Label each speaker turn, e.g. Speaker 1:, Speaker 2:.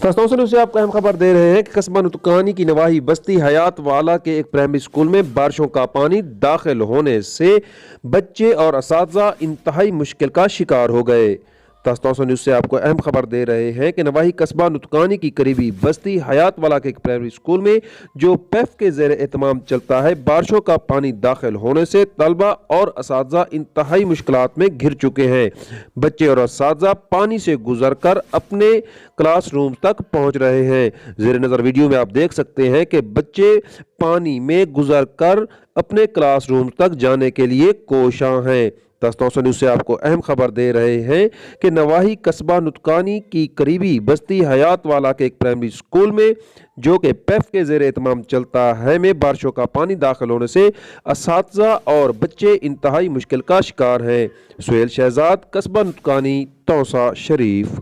Speaker 1: दोस्तों से आपको अहम खबर दे रहे हैं कि कस्बा नुतकानी की नवाही बस्ती हयात वाला के एक प्राइमरी स्कूल में बारिशों का पानी दाखिल होने से बच्चे और असातिज़ा इंतहाई मुश्किल का शिकार हो गए। दोस्तों से आपको अहम खबर दे रहे हैं कि नवाही कस्बा नुतकानी की करीबी बस्ती हयात वाला के एक प्राइमरी स्कूल में जो पेफ के ज़ेर एहतमाम चलता है, बारिशों का पानी दाखिल होने से तलबा और असातिज़ा इंतहाई मुश्किलात में घिर चुके हैं। बच्चे और असातिज़ा पानी से गुजर कर अपने क्लासरूम तक पहुंच रहे हैं। ज़ेर नज़र वीडियो में आप देख सकते हैं कि बच्चे पानी में गुजर कर अपने क्लासरूम तक जाने के लिए कोशां हैं। दोस्तों से आपको अहम खबर दे रहे हैं कि नवाही कस्बा नुतकानी की करीबी बस्ती हयात वाला के एक प्राइमरी स्कूल में जो कि पेफ के ज़ेर एहतमाम चलता है में बारिशों का पानी दाखिल होने से असातिज़ा और बच्चे इंतहाई मुश्किल का शिकार हैं। सुहेल शहजाद, कस्बा नुतकानी, तौसा शरीफ।